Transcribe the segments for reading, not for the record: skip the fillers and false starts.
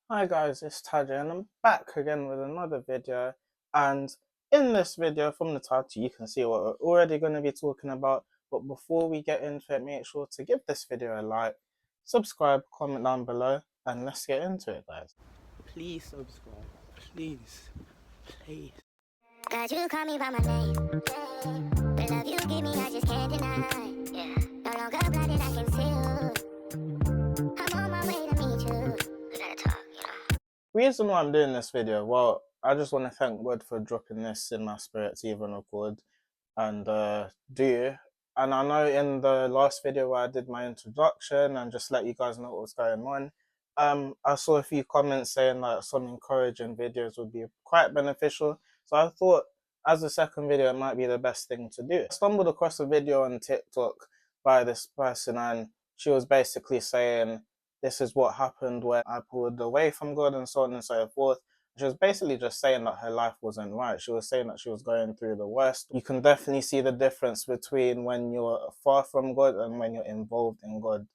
Hi guys, it's Taja and I'm back again with another video, and in this video from the title you can see what we're already going to be talking about. But before we get into it, make sure to give this video a like, subscribe, comment down below, and let's get into it guys. Please subscribe. Please. Please. God, you call me by my name. The love you give me, I just can't deny. Yeah. No longer blinded, I can see you. I'm on my way to meet you. We gotta talk, Reason why I'm doing this video, well, I just want to thank God for dropping this in my spirit to even record and do. And I know in the last video where I did my introduction and just let you guys know what was going on, I saw a few comments saying that some encouraging videos would be quite beneficial. So I thought as a second video, it might be the best thing to do. I stumbled across a video on TikTok by this person, and she was basically saying this is what happened when I pulled away from God and so on and so forth. She was basically just saying that her life wasn't right. She was saying that she was going through the worst. You can definitely see the difference between when you're far from God and when you're involved in God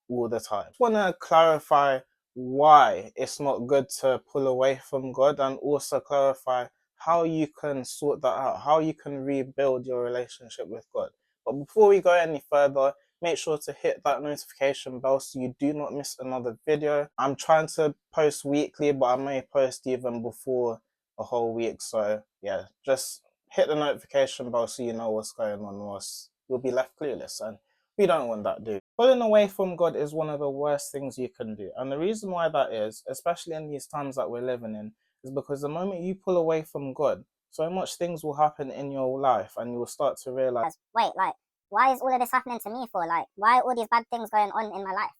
all the time. I just want to clarify why it's not good to pull away from God, and also clarify how you can sort that out, how you can rebuild your relationship with God. But before we go any further, make sure to hit that notification bell so you do not miss another video. I'm trying to post weekly, but I may post even before a whole week. So yeah, just hit the notification bell so you know what's going on, or else you'll be left clueless, and we don't want that, do. Pulling away from God is one of the worst things you can do. And the reason why that is, especially in these times that we're living in, is because the moment you pull away from God, so much things will happen in your life and you will start to realize, wait, like, why is all of this happening to me for? Like, why are all these bad things going on in my life?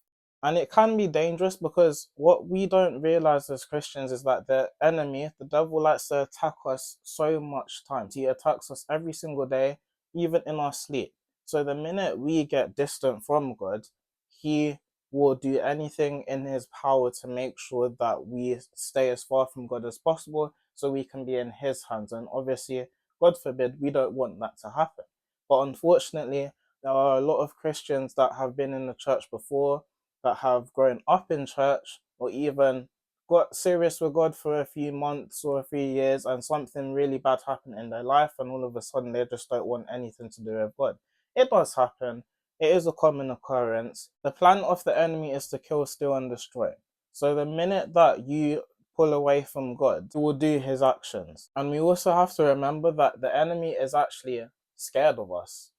and it can be dangerous, because what we don't realize as Christians is that the enemy, the devil, likes to attack us so much times. He attacks us every single day, even in our sleep. So the minute we get distant from God, he will do anything in his power to make sure that we stay as far from God as possible so we can be in his hands. And obviously, God forbid, we don't want that to happen. But unfortunately, there are a lot of Christians that have been in the church before, that have grown up in church, or even got serious with God for a few months or a few years, and something really bad happened in their life, and all of a sudden they just don't want anything to do with God. It does happen. It is a common occurrence. The plan of the enemy is to kill, steal, and destroy. So the minute that you pull away from God, he will do his actions. And we also have to remember that the enemy is actually scared of us.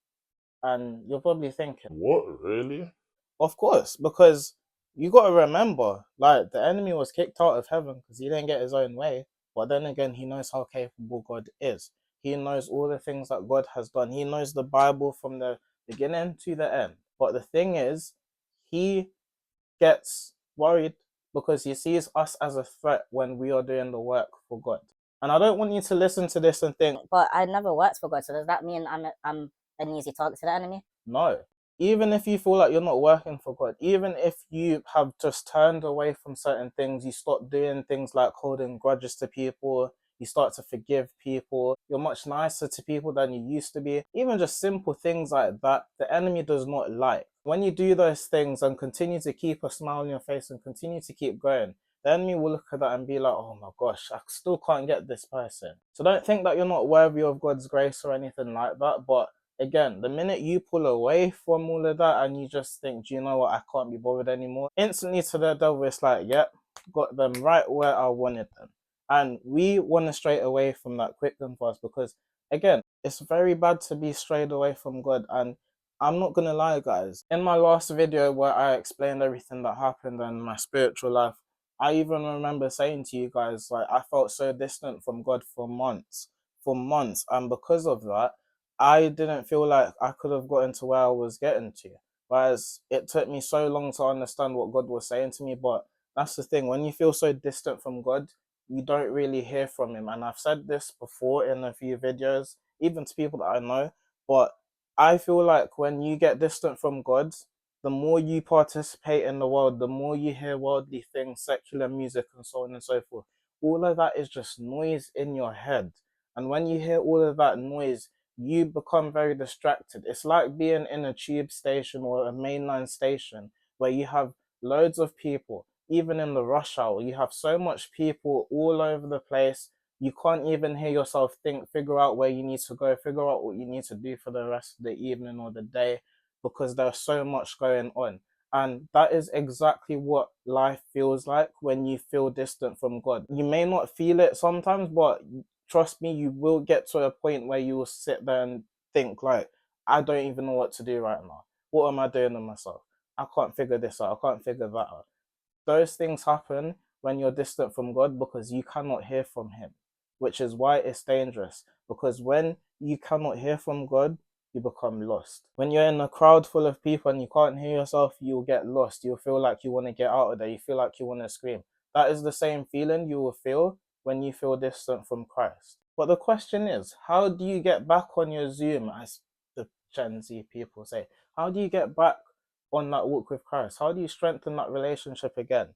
And you're probably thinking, What, really? of course, because you got to remember, like, the enemy was kicked out of heaven because he didn't get his own way. But then again, he knows how capable God is. He knows all the things that God has done. He knows the Bible from the beginning to the end. But the thing is, he gets worried because he sees us as a threat when we are doing the work for God. And I don't want you to listen to this and think, But I never worked for God, so does that mean I'm an easy target to the enemy? no. Even if you feel like you're not working for God, even if you have just turned away from certain things, you stop doing things like holding grudges to people, you start to forgive people, you're much nicer to people than you used to be, even just simple things like that, the enemy does not like. When you do those things and continue to keep a smile on your face and continue to keep going, the enemy will look at that and be like, oh my gosh, I still can't get this person. So don't think that you're not worthy of God's grace or anything like that, but again, the minute you pull away from all of that and you just think, do you know what, I can't be bothered anymore, instantly to the devil, it's like, yep, got them right where I wanted them. And we want to stray away from that quick and fast, because again, it's very bad to be strayed away from God. And I'm not going to lie, guys, in my last video where I explained everything that happened in my spiritual life, I even remember saying to you guys, like, I felt so distant from God for months, and because of that, I didn't feel like I could have gotten to where I was getting to. Whereas it took me so long to understand what God was saying to me. But that's the thing, when you feel so distant from God, you don't really hear from him. And I've said this before in a few videos, even to people that I know. But I feel like when you get distant from God, the more you participate in the world, the more you hear worldly things, secular music, and so on and so forth. All of that is just noise in your head. And when you hear all of that noise, you become very distracted. It's like being in a tube station or a mainline station where you have loads of people. even in the rush hour, you have so much people all over the place. You can't even hear yourself think, figure out where you need to go, figure out what you need to do for the rest of the evening or the day, because there's so much going on. And that is exactly what life feels like when you feel distant from God. You may not feel it sometimes, but trust me, you will get to a point where you will sit there and think, like, I don't even know what to do right now. What am I doing to myself? I can't figure this out. I can't figure that out. Those things happen when you're distant from God because you cannot hear from Him, which is why it's dangerous. Because when you cannot hear from God, you become lost. When you're in a crowd full of people and you can't hear yourself, you'll get lost. You'll feel like you want to get out of there. You feel like you want to scream. That is the same feeling you will feel when you feel distant from Christ. But the question is, how do you get back on your Zoom, as the Gen Z people say? How do you get back on that walk with Christ? How do you strengthen that relationship again?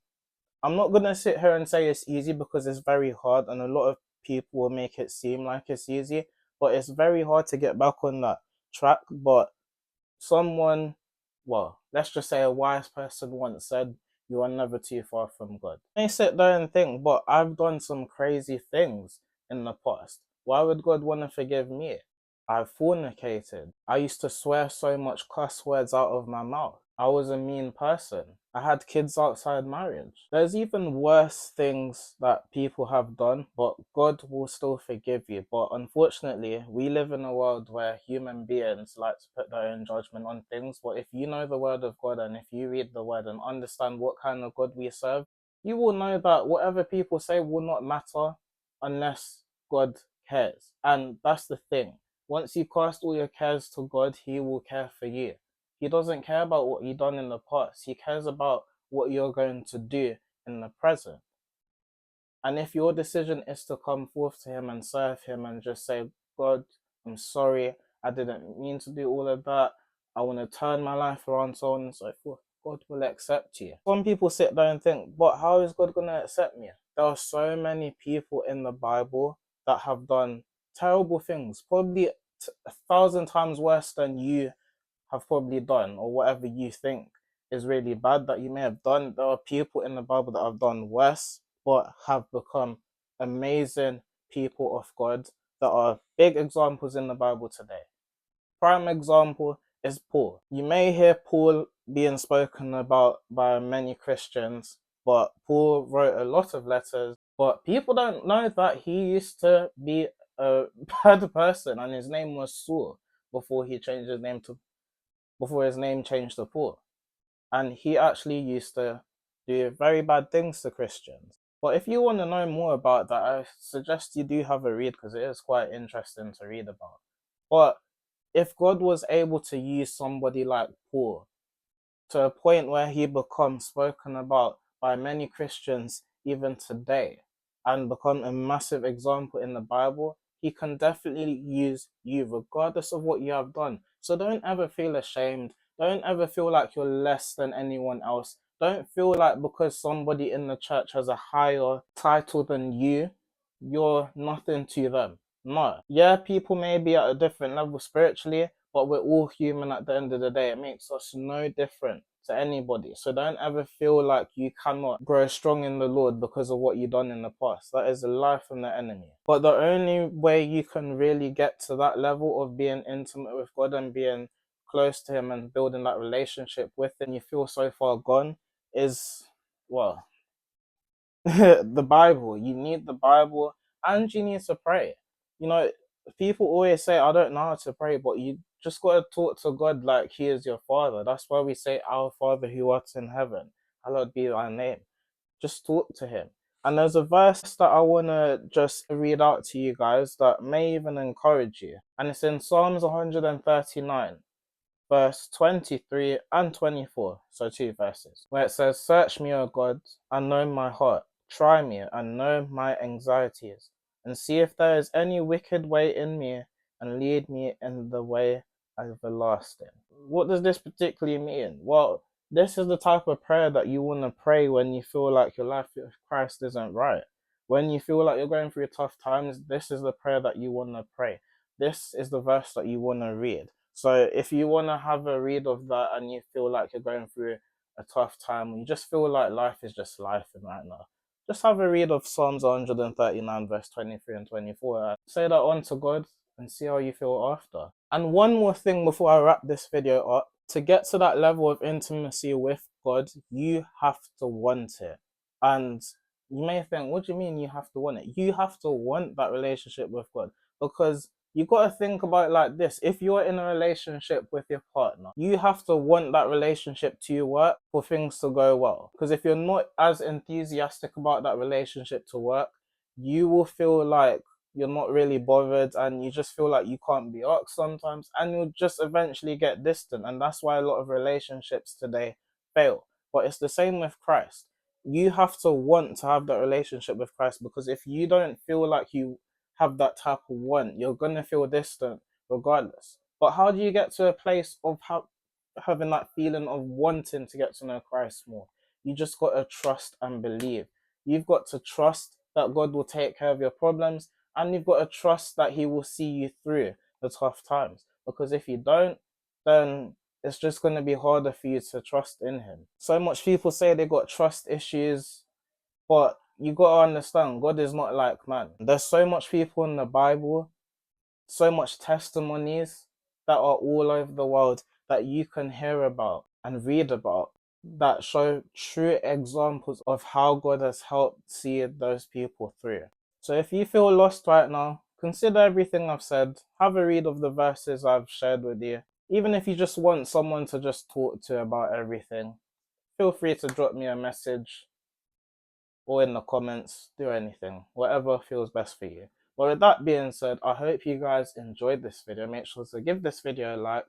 I'm not going to sit here and say it's easy because it's very hard, and a lot of people will make it seem like it's easy, but it's very hard to get back on that track. But someone, well, let's just say a wise person once said, you are never too far from God. You may sit there and think, but I've done some crazy things in the past. Why would God want to forgive me? I've fornicated. I used to swear so much cuss words out of my mouth. I was a mean person. I had kids outside marriage. There's even worse things that people have done, but God will still forgive you. But unfortunately, we live in a world where human beings like to put their own judgment on things. But if you know the word of God and if you read the word and understand what kind of God we serve, you will know that whatever people say will not matter unless God cares. And that's the thing. Once you cast all your cares to God, He will care for you. He doesn't care about what you've done in the past. He cares about what you're going to do in the present. And if your decision is to come forth to Him and serve Him and just say, God, I'm sorry, I didn't mean to do all of that. I want to turn my life around, so on and so forth, God will accept you. Some people sit there and think, but how is God going to accept me? There are so many people in the Bible that have done terrible things, probably 1,000 times worse than you have probably done, or whatever you think is really bad that you may have done. There are people in the Bible that have done worse but have become amazing people of God that are big examples in the Bible today. Prime example is Paul. You may hear Paul being spoken about by many Christians, but Paul wrote a lot of letters, but people don't know that he used to be a bad person and his name was Saul before his name changed to Paul. And he actually used to do very bad things to Christians. But if you want to know more about that, I suggest you do have a read because it is quite interesting to read about. But if God was able to use somebody like Paul to a point where he becomes spoken about by many Christians even today and become a massive example in the Bible, He can definitely use you regardless of what you have done. So don't ever feel ashamed. Don't ever feel like you're less than anyone else. Don't feel like because somebody in the church has a higher title than you, you're nothing to them. No. Yeah, people may be at a different level spiritually, but we're all human at the end of the day. It makes us no different to anybody. So don't ever feel like you cannot grow strong in the Lord because of what you've done in the past. That is a lie from the enemy. But the only way you can really get to that level of being intimate with God and being close to Him and building that relationship with Him, you feel so far gone, is, well, the Bible. You need the Bible and you need to pray. You know, people always say, I don't know how to pray, but you just got to talk to God like He is your Father. That's why we say, Our Father who art in heaven, hallowed be thy name. Just talk to Him. And there's a verse that I want to just read out to you guys that may even encourage you. And it's in Psalms 139. Verse 23 and 24, so 2 verses, where it says, Search me, O God, and know my heart. Try me and know my anxieties, and see if there is any wicked way in me, and lead me in the way everlasting. What does this particularly mean? Well, this is the type of prayer that you want to pray when you feel like your life with Christ isn't right. When you feel like you're going through tough times, this is the prayer that you want to pray. This is the verse that you want to read. So if you want to have a read of that and you feel like you're going through a tough time, or you just feel like life is just life right now, just have a read of Psalms 139 verse 23 and 24. Say that on to God and see how you feel after. And one more thing before I wrap this video up. To get to that level of intimacy with God, you have to want it. And you may think, what do you mean you have to want it? You have to want that relationship with God, because you got to think about it like this. If you're in a relationship with your partner, you have to want that relationship to work for things to go well. Because if you're not as enthusiastic about that relationship to work, you will feel like you're not really bothered, and you just feel like you can't be asked sometimes, and you'll just eventually get distant. And that's why a lot of relationships today fail. But it's the same with Christ. You have to want to have that relationship with Christ, because if you don't feel like you have that type of want, you're going to feel distant regardless. But how do you get to a place of having that feeling of wanting to get to know Christ more? You just got to trust and believe. You've got to trust that God will take care of your problems, and you've got to trust that he will see you through the tough times. Because if you don't, then it's just going to be harder for you to trust in him. So much people say they got trust issues, but you got to understand, God is not like man. There's so much people in the Bible, so much testimonies that are all over the world that you can hear about and read about, that show true examples of how God has helped see those people through. So if you feel lost right now, consider everything I've said. Have a read of the verses I've shared with you. Even if you just want someone to just talk to about everything, feel free to drop me a message or in the comments. Do anything, whatever feels best for you. But with that being said, I hope you guys enjoyed this video. Make sure to give this video a like,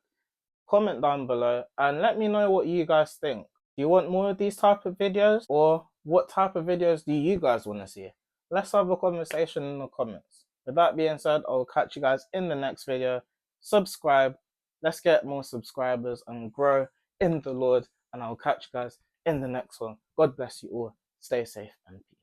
comment down below, and let me know what you guys think. Do you want more of these type of videos, or what type of videos do you guys want to see? Let's have a conversation in the comments. With that being said, I'll catch you guys in the next video. Subscribe. Let's get more subscribers and grow in the Lord. And I'll catch you guys in the next one. God bless you all. Stay safe and peace.